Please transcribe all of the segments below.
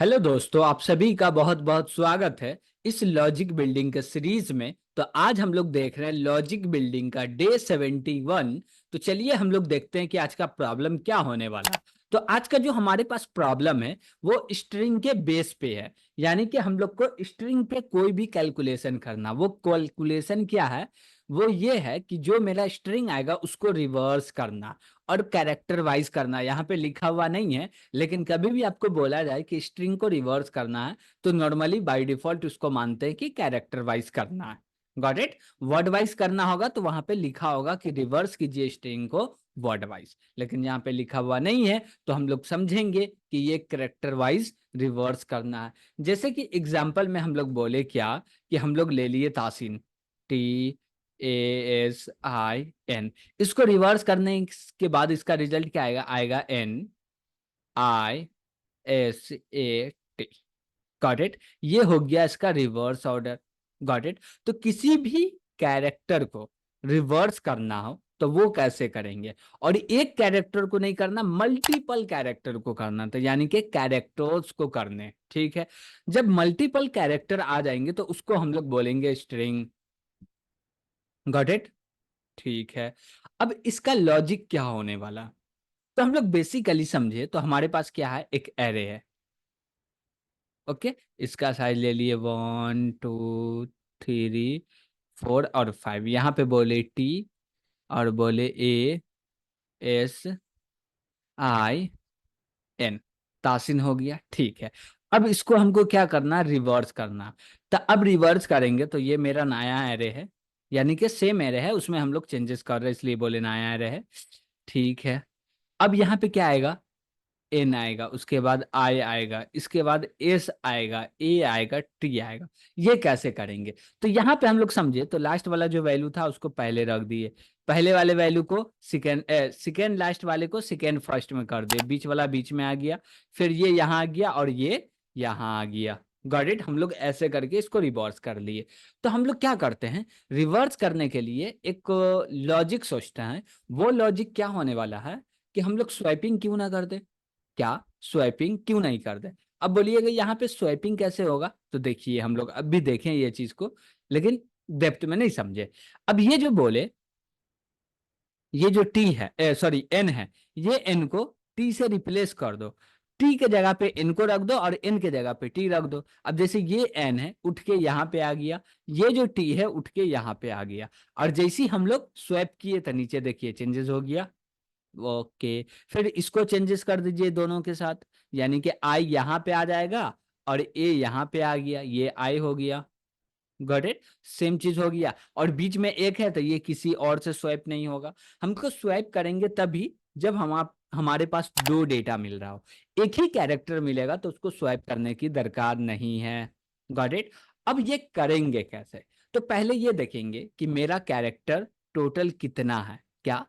Hello दोस्तों, आप सभी का बहुत बहुत स्वागत है इस लॉजिक बिल्डिंग के सीरीज में। तो आज हम लोग देख रहे हैं लॉजिक बिल्डिंग का डे 71। तो चलिए हम लोग देखते हैं कि आज का प्रॉब्लम क्या होने वाला है। तो आज का जो हमारे पास प्रॉब्लम है वो स्ट्रिंग के बेस पे है। यानी कि हम लोग को स्ट्रिंग पे कोई भी कैलकुलेशन करना, वो कैलकुलेशन क्या है, वो ये है कि जो मेरा स्ट्रिंग आएगा उसको रिवर्स करना और कैरेक्टर वाइज करना। यहाँ पे लिखा हुआ नहीं है, लेकिन कभी भी आपको बोला जाए कि स्ट्रिंग को रिवर्स करना है तो नॉर्मली बाय डिफॉल्ट उसको मानते हैं कि कैरेक्टर वाइज करना है। Got it. वर्ड वाइज करना होगा तो वहां पे लिखा होगा कि रिवर्स कीजिए स्ट्रिंग को वर्ड वाइज, लेकिन यहाँ पे लिखा हुआ नहीं है तो हम लोग समझेंगे कि ये कैरेक्टर वाइज रिवर्स करना है। जैसे कि एग्जाम्पल में हम लोग बोले क्या कि हम लोग ले लिए तासीन, TASIN। इसको रिवर्स करने के बाद इसका रिजल्ट क्या आएगा? आएगा NISAT। Got it. ये हो गया इसका रिवर्स ऑर्डर। Got it. तो किसी भी कैरेक्टर को रिवर्स करना हो तो वो कैसे करेंगे? और एक कैरेक्टर को नहीं करना, मल्टीपल कैरेक्टर को करना था, यानी कि कैरेक्टर्स को करने। ठीक है। जब मल्टीपल कैरेक्टर आ जाएंगे तो उसको हम लोग बोलेंगे स्ट्रिंग। Got it. ठीक है। अब इसका लॉजिक क्या होने वाला, तो हम लोग बेसिकली समझे तो हमारे पास क्या है, एक एरे है। ओके। इसका साइज ले लिए 1 2 3 4 और 5। यहाँ पे बोले टी और बोले ASIN। तासिन हो गया। ठीक है। अब इसको हमको क्या करना, रिवर्स करना। तो अब रिवर्स करेंगे तो ये मेरा नया एरे है, यानी कि सेम एरे है, उसमें हम लोग चेंजेस कर रहे हैं इसलिए बोले नया एरे है। ठीक है। अब यहाँ पे क्या आएगा, एन आएगा, उसके बाद आई आएगा, इसके बाद एस आएगा, ए आएगा, टी आएगा। ये कैसे करेंगे? तो यहाँ पे हम लोग समझे तो लास्ट वाला जो वैल्यू था उसको पहले रख दिए, पहले वाले वैल्यू को सेकेंड लास्ट वाले को सेकेंड फर्स्ट में कर दिए, बीच वाला बीच में आ गया, फिर ये यहाँ आ गया और ये यहाँ आ गया। Got it. हम लोग ऐसे करके इसको रिवर्स कर लिए। तो हम लोग क्या करते हैं, रिवर्स करने के लिए एक लॉजिक सोचते हैं। वो लॉजिक क्या होने वाला है कि हम लोग स्वैपिंग क्यों ना कर दे। क्या स्वैपिंग क्यों नहीं कर दे? अब बोलिएगा यहाँ पे स्वैपिंग कैसे होगा, तो देखिए हम लोग अब भी देखें ये चीज को, लेकिन डेप्थ में नहीं समझे। अब ये जो बोले, ये जो टी है, सॉरी एन है, ये एन को टी से रिप्लेस कर दो। टी के जगह पे एन को रख दो और एन के जगह पे टी रख दो। अब जैसे ये एन है उठ के यहाँ पे आ गया, ये जो टी है उठ के यहाँ पे आ गया, और जैसे ही हम लोग स्वैप किए तो नीचे देखिए चेंजेस हो गया। ओके। फिर इसको चेंजेस कर दीजिए दोनों के साथ, यानी कि आई यहाँ पे आ जाएगा और ए यहाँ पे आ गया, ये आई हो गया। Got it. सेम चीज हो गया, और बीच में एक है तो ये किसी और से स्वैप नहीं होगा। हमको स्वैप करेंगे तभी जब हमारे पास दो डेटा मिल रहा हो। एक ही कैरेक्टर मिलेगा तो उसको स्वैप करने की दरकार नहीं है। Got it. अब ये करेंगे कैसे? तो पहले ये देखेंगे कि मेरा कैरेक्टर टोटल कितना है। क्या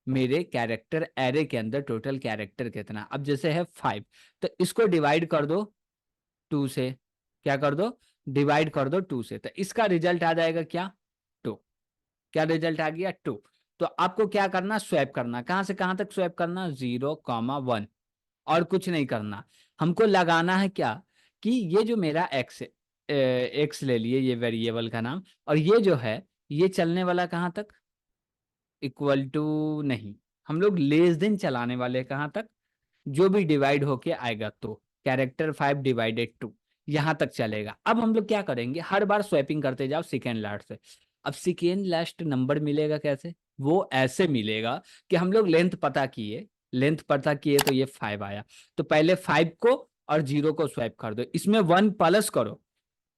मेरे कैरेक्टर एरे के अंदर टोटल कैरेक्टर कितना? अब जैसे है 5, तो इसको डिवाइड कर दो 2 से। क्या कर दो? डिवाइड कर दो 2 से, तो इसका रिजल्ट आ जाएगा क्या? 2। क्या रिजल्ट आ गया? 2। तो आपको क्या करना, स्वैप करना। कहां से कहां तक स्वैप करना? 0,1। और कुछ नहीं करना। हमको लगाना है क्या कि ये जो मेरा एक्स ले लिए, ये वेरिएबल का नाम, और ये जो है ये चलने वाला कहां तक? इक्वल टू नहीं, हम लोग लेस देन चलाने वाले कहाँ तक? जो भी डिवाइड होके आएगा तो कैरेक्टर 5/2 यहां तक चलेगा। अब हम लोग क्या करेंगे, हर बार स्वैपिंग करते जाओ सेकेंड लास्ट से। अब सेकेंड लास्ट नंबर मिलेगा कैसे? वो ऐसे मिलेगा कि हम लोग लेंथ पता किए तो ये 5 आया, तो पहले 5 को और 0 को स्वैप कर दो, इसमें 1 प्लस करो,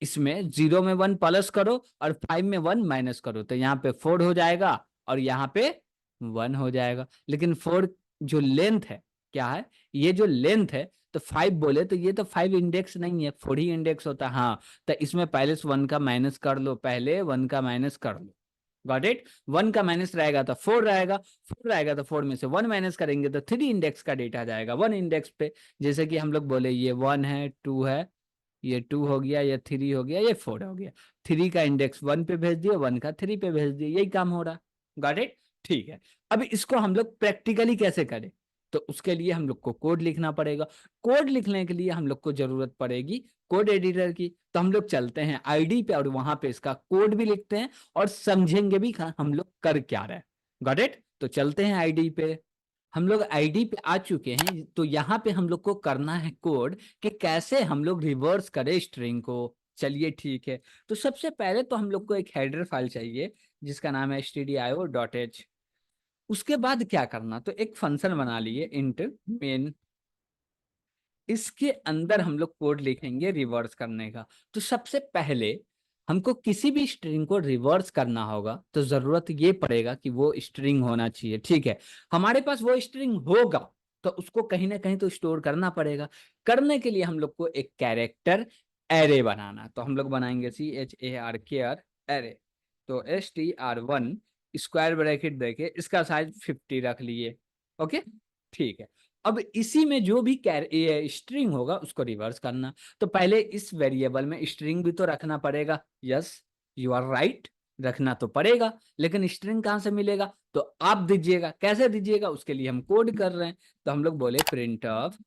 इसमें 0 में 1 प्लस करो और 5 में 1 माइनस करो, तो यहाँ पे 4 हो जाएगा और यहाँ पे 1 हो जाएगा। लेकिन 4 जो लेंथ है, क्या है ये जो लेंथ है, तो 5 बोले तो ये तो 5 इंडेक्स नहीं है, 4 ही इंडेक्स होता है। हाँ, तो इसमें पहले से 1 का माइनस कर लो, पहले 1 का माइनस कर लो। Got it. 1 का माइनस रहेगा तो 4 रहेगा, 4 रहेगा तो 4 में से 1 माइनस करेंगे तो 3 इंडेक्स का डेटा जाएगा 1 इंडेक्स पे। जैसे कि हम लोग बोले ये 1 है, 2 है, ये 2 हो गया, ये 3 हो गया, ये 4 हो गया। 3 का इंडेक्स 1 पे भेज दिया, 1 का 3 पे भेज दिया, यही काम हो रहा। Got it. ठीक है। अब इसको हम लोग प्रैक्टिकली कैसे करें, तो उसके लिए हम लोग को कोड लिखना पड़ेगा। कोड लिखने के लिए हम लोग को जरूरत पड़ेगी कोड एडिटर की। तो हम लोग चलते हैं आईडी पे और वहां पे इसका कोड भी लिखते हैं और समझेंगे भी हम लोग कर क्या रहे हैं। Got it? तो चलते हैं आईडी पे। हम लोग आईडी पे आ चुके हैं, तो यहाँ पे हम लोग को करना है कोड कि कैसे हम लोग रिवर्स करें स्ट्रिंग को। चलिए ठीक है। तो सबसे पहले तो हम लोग को एक हेडर फाइल चाहिए जिसका नाम है stdio.h। उसके बाद क्या करना, तो एक फंक्शन बना लिए इंट मेन। इसके अंदर हम लोग कोड लिखेंगे रिवर्स करने का। तो सबसे पहले हमको किसी भी स्ट्रिंग को रिवर्स करना होगा तो जरूरत ये पड़ेगा कि वो स्ट्रिंग होना चाहिए। ठीक है, हमारे पास वो स्ट्रिंग होगा तो उसको कहीं ना कहीं तो स्टोर करना पड़ेगा। करने के लिए हम लोग को एक कैरेक्टर एरे बनाना। तो हम लोग बनाएंगे CHAR एरे। तो STR1 स्क्वायर ब्रैकेट देके इसका साइज 50 रख लिए। ओके, ठीक है। अब इसी में जो भी स्ट्रिंग होगा उसको रिवर्स करना। तो पहले इस वेरिएबल में स्ट्रिंग भी तो रखना पड़ेगा। यस, यू आर राइट, रखना तो पड़ेगा। लेकिन स्ट्रिंग कहां से मिलेगा? तो आप दीजिएगा। कैसे दीजिएगा उसके लिए हम कोड कर रहे हैं। तो हम लोग बोले print of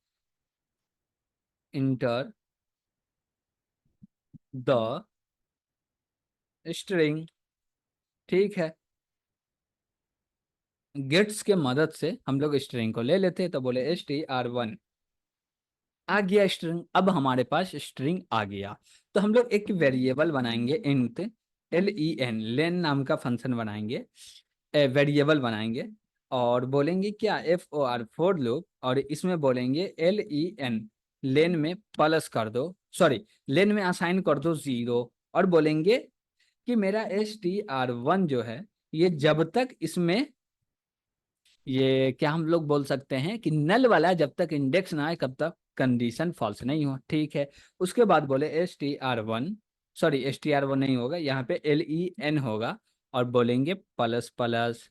enter the string. ठीक है, गेट्स के मदद से हम लोग स्ट्रिंग को ले लेते हैं। तो बोले STR1 आ गया स्ट्रिंग। अब हमारे पास स्ट्रिंग आ गया तो हम लोग एक वेरिएबल बनाएंगे इंट len लेन नाम का फंक्शन बनाएंगे, वेरिएबल बनाएंगे और बोलेंगे क्या for लूप। और इसमें बोलेंगे len लेन में प्लस कर दो, सॉरी लेन में असाइन कर दो 0। और बोलेंगे कि मेरा STR1 जो है ये जब तक इसमें ये क्या हम लोग बोल सकते हैं कि नल वाला जब तक इंडेक्स ना आए कब तक कंडीशन फॉल्स नहीं हो। ठीक है, उसके बाद बोले STR1, सॉरी STR1 नहीं होगा, यहाँ पे len होगा और बोलेंगे plus plus.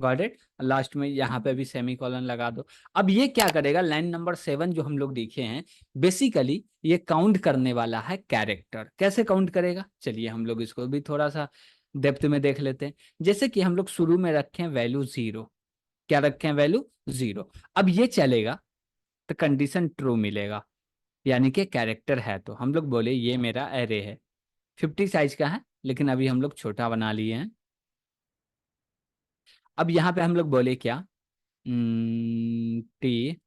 Got it? Last में यहाँ पे भी सेमी कॉलन लगा दो। अब ये क्या करेगा, लाइन नंबर 7 जो हम लोग लिखे हैं बेसिकली ये काउंट करने वाला है कैरेक्टर। कैसे काउंट करेगा, चलिए हम लोग इसको भी थोड़ा सा डेप्थ में देख लेते हैं। जैसे कि हम लोग शुरू में रखें वैल्यू 0। क्या रखें? वैल्यू 0। अब ये चलेगा तो कंडीशन ट्रू मिलेगा, यानी कि कैरेक्टर है। तो हम लोग बोले ये मेरा एरे है, 50 साइज का है, लेकिन अभी हम लोग छोटा बना लिए हैं। अब यहाँ पे हम लोग बोले क्या, TASIN।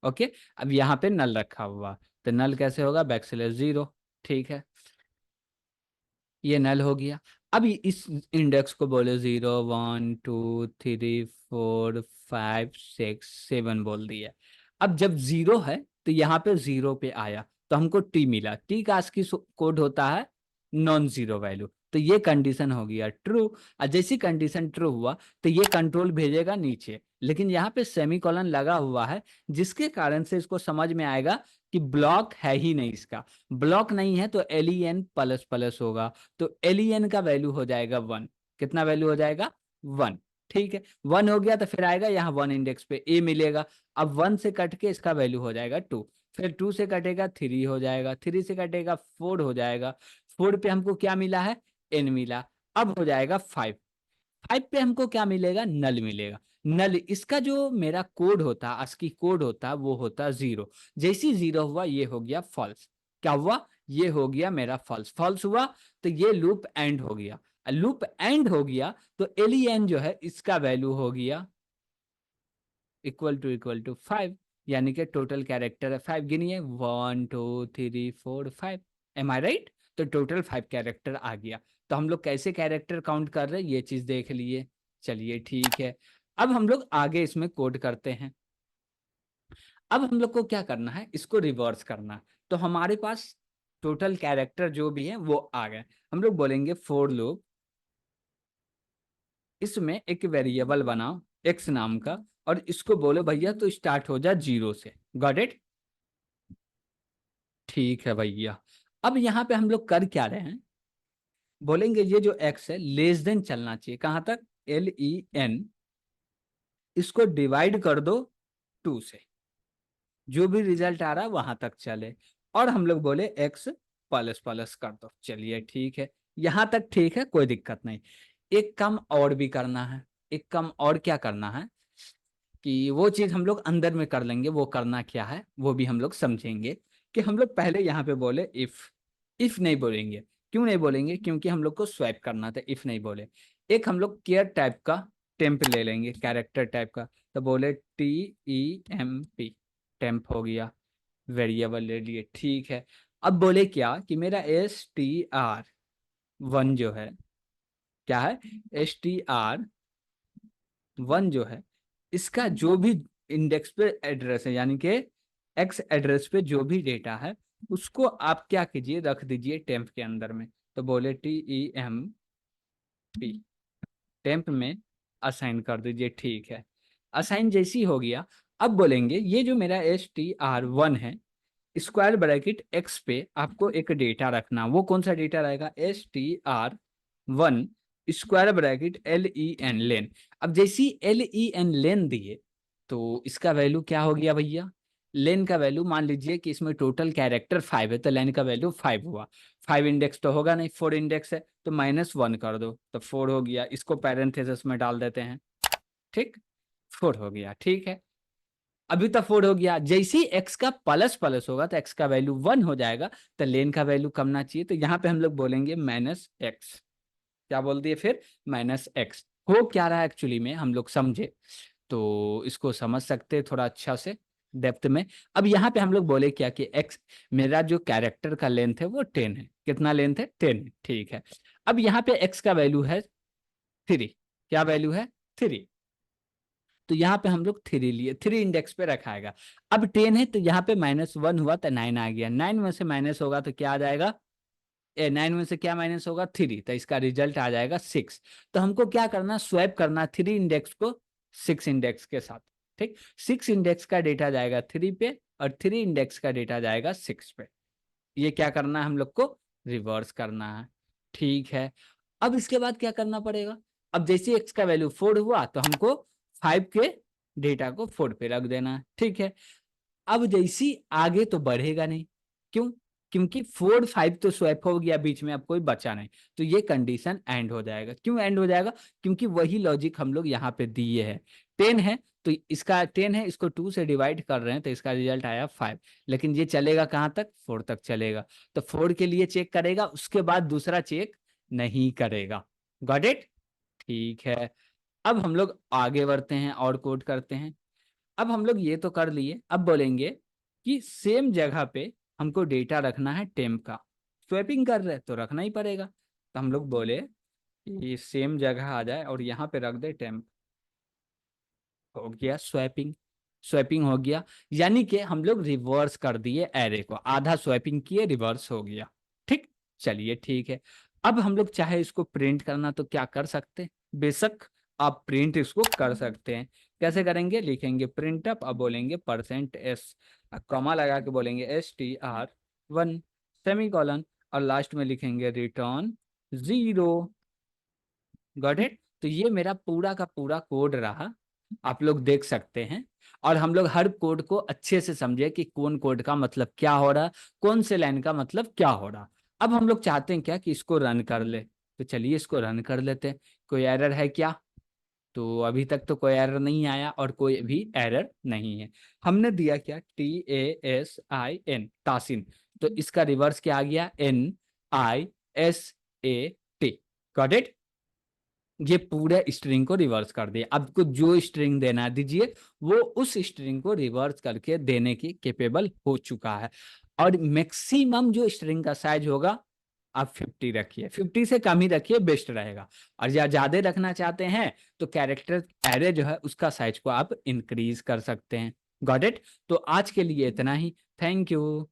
ओके, अब यहाँ पे नल रखा हुआ, तो नल कैसे होगा, बैकस्लैश 0। ठीक है, ये नल हो गया। अब इस इंडेक्स को बोले 0 1 2 3 4 5 6 7 बोल दिया। अब जब 0 है तो यहाँ पे 0 पे आया तो हमको टी मिला। टी का ASCII कोड होता है नॉन जीरो वैल्यू। तो ये कंडीशन हो गया ट्रू। और जैसी कंडीशन ट्रू हुआ तो ये कंट्रोल भेजेगा नीचे, लेकिन यहाँ पे सेमीकोलन लगा हुआ है जिसके कारण से इसको समझ में आएगा कि ब्लॉक है ही नहीं। इसका ब्लॉक नहीं है तो len प्लस प्लस होगा। तो len का वैल्यू हो जाएगा 1। कितना वैल्यू हो जाएगा? 1। ठीक है, 1 हो गया तो फिर आएगा यहाँ 1 इंडेक्स पे a मिलेगा। अब 1 से कट के इसका वैल्यू हो जाएगा 2। फिर 2 से कटेगा 3 हो जाएगा, 3 से कटेगा 4 हो जाएगा। 4 पे हमको क्या मिला है? n मिला। अब हो जाएगा 5। 5 पे हमको क्या मिलेगा? नल मिलेगा। नल इसका जो मेरा कोड होता, ASCII कोड होता, वो होता 0। जैसी 0 हुआ ये हो गया फॉल्स। क्या हुआ? ये हो गया मेरा फॉल्स। फॉल्स हुआ तो ये लूप एंड हो गया। लूप एंड हो गया तो len जो है इसका वैल्यू हो गया इक्वल टू 5, यानी कि टोटल कैरेक्टर है 5। गिनिए 1 2 3 4 5। एम आई राइट? तो टोटल 5 कैरेक्टर आ गया। तो हम लोग कैसे कैरेक्टर काउंट कर रहे हैं ये चीज देख लिए। चलिए ठीक है, अब हम लोग आगे इसमें कोड करते हैं। अब हम लोग को क्या करना है, इसको रिवर्स करना है। तो हमारे पास टोटल कैरेक्टर जो भी है वो आ गए। हम लोग बोलेंगे फॉर लूप, इसमें एक वेरिएबल बनाओ x नाम का और इसको बोलो भैया तो स्टार्ट हो जा 0 से। Got it? ठीक है भैया। अब यहाँ पे हम लोग कर क्या रहे हैं, बोलेंगे ये जो x है लेस देन चलना चाहिए कहाँ तक? len, इसको डिवाइड कर दो 2 से, जो भी रिजल्ट आ रहा है वहां तक चले। और हम लोग बोले x प्लस प्लस कर दो। चलिए ठीक है, यहां तक ठीक है, कोई दिक्कत नहीं। एक काम और भी करना है। एक काम और क्या करना है कि वो चीज हम लोग अंदर में कर लेंगे। वो करना क्या है वो भी हम लोग समझेंगे कि हम लोग पहले यहाँ पे बोले इफ नहीं बोलेंगे। क्यों नहीं बोलेंगे? क्योंकि हम लोग को स्वैप करना था, इफ नहीं बोले। एक हम लोग केयर टाइप का टेम्प ले लेंगे, कैरेक्टर टाइप का। तो बोले TEMP, टेम्प हो गया, वेरिएबल ले लिए, ठीक है। अब बोले क्या कि मेरा STR1 जो है, क्या है, STR1 जो है, इसका जो भी इंडेक्स पे एड्रेस है, यानी कि एक्स एड्रेस पे जो भी डेटा है, उसको आप क्या कीजिए, रख दीजिए टेम्प के अंदर में। तो बोले TEMP, टेम्प में असाइन कर दीजिए, ठीक है। असाइन जैसी हो गया, अब बोलेंगे ये जो मेरा STR1 है, स्क्वायर ब्रैकेट एक्स पे आपको एक डेटा रखना। वो कौन सा डेटा रहेगा? STR1 स्क्वायर ब्रैकेट LEN, लेन। अब जैसी LEN लेन दिए तो इसका वैल्यू क्या हो गया भैया? लेन का वैल्यू, मान लीजिए कि इसमें टोटल कैरेक्टर 5 है तो लेन का वैल्यू 5 हुआ। 5 इंडेक्स तो होगा नहीं, 4 इंडेक्स है, तो -1 कर दो तो 4 हो गया। इसको पैरेंथेसिस में डाल देते हैं, ठीक, 4 हो गया, ठीक है। अभी तक 4 हो गया। जैसे ही एक्स का प्लस प्लस होगा तो एक्स का वैल्यू 1 हो जाएगा, तो लेन का वैल्यू कमना चाहिए। तो यहाँ पे हम लोग बोलेंगे -x। क्या बोल दिए फिर? -x। हो क्या रहा है एक्चुअली में, हम लोग समझे तो इसको समझ सकते हैं थोड़ा अच्छा से डेप्थ में। अब यहाँ पे हम लोग बोले क्या कि x, मेरा जो कैरेक्टर का लेंथ है वो 10 है। कितना लेंथ है? 10 है, ठीक है। अब यहाँ पे x का वैल्यू है 3। क्या वैल्यू है? 3। तो यहाँ पे हम लोग 3 लिए, 3 इंडेक्स पे रखाएगा। अब 10 है तो यहाँ पे -1 हुआ तो 9 आ गया। 9 में से माइनस होगा तो क्या आ जाएगा? 9 में से क्या माइनस होगा? 3, तो इसका रिजल्ट आ जाएगा 6। तो हमको क्या करना? स्वैप करना 3 इंडेक्स को 6 इंडेक्स के साथ, ठीक। 6 इंडेक्स का डेटा जाएगा 3 पे और 3 इंडेक्स का डेटा जाएगा 6 पे। ये क्या करना है हम लोग को? रिवर्स करना है, ठीक है। अब इसके बाद क्या करना पड़ेगा? अब जैसे एक्स का वैल्यू 4 हुआ तो हमको 5 के डेटा को 4 पे रख देना है, ठीक है। अब जैसी आगे तो बढ़ेगा नहीं, क्यों? क्योंकि 4 5 तो स्वैप हो गया बीच में, अब कोई बचा नहीं। तो ये कंडीशन एंड हो जाएगा। क्यों एंड हो जाएगा? क्योंकि वही लॉजिक हम लोग यहाँ पे दिए हैं। 10 है तो इसका 10 है, इसको 2 से डिवाइड कर रहे हैं तो इसका रिजल्ट आया 5। लेकिन ये चलेगा कहाँ तक? 4 तक चलेगा। तो 4 के लिए चेक करेगा, उसके बाद दूसरा चेक नहीं करेगा। Got it? ठीक है। अब हम लोग आगे बढ़ते हैं और कोड करते हैं। अब हम लोग ये तो कर लिए, अब बोलेंगे कि सेम जगह पे हमको डेटा रखना है टेम्प का। स्वैपिंग कर रहे तो रखना ही पड़ेगा, तो हम लोग बोले कि सेम जगह आ जाए और यहाँ पे रख दे टेम्प। हो गया स्वैपिंग। स्वैपिंग हो गया, यानी कि हम लोग रिवर्स कर दिए एरे को। आधा स्वैपिंग किए, रिवर्स हो गया, ठीक। चलिए ठीक है। अब हम लोग चाहे इसको प्रिंट करना तो क्या कर सकते हैं? बेशक आप प्रिंट इसको कर सकते हैं। कैसे करेंगे? लिखेंगे प्रिंट अप, अब बोलेंगे %s, कॉमा लगा के बोलेंगे STR1 सेमीकोलन, और लास्ट में लिखेंगे रिटर्न 0। Got it? तो ये मेरा पूरा का पूरा कोड रहा, आप लोग देख सकते हैं। और हम लोग हर कोड को अच्छे से समझे कि कौन कोड का मतलब क्या हो रहा, कौन से लाइन का मतलब क्या हो रहा। अब हम लोग चाहते हैं क्या कि इसको रन कर ले, तो चलिए इसको रन कर लेते हैं। कोई एरर है क्या? तो अभी तक तो कोई एरर नहीं आया और कोई भी एरर नहीं है। हमने दिया क्या? TASIN, तासिन। तो इसका रिवर्स क्या आ गया? NISAT। Got it? ये पूरे स्ट्रिंग को रिवर्स कर दिया। आपको जो स्ट्रिंग देना दीजिए, वो उस स्ट्रिंग को रिवर्स करके देने की कैपेबल हो चुका है। और मैक्सिमम जो स्ट्रिंग का साइज होगा आप 50 रखिए, 50 से कम ही रखिए, बेस्ट रहेगा। और या ज्यादा रखना चाहते हैं तो कैरेक्टर एरे जो है उसका साइज को आप इंक्रीज कर सकते हैं। Got it? तो आज के लिए इतना ही। Thank you.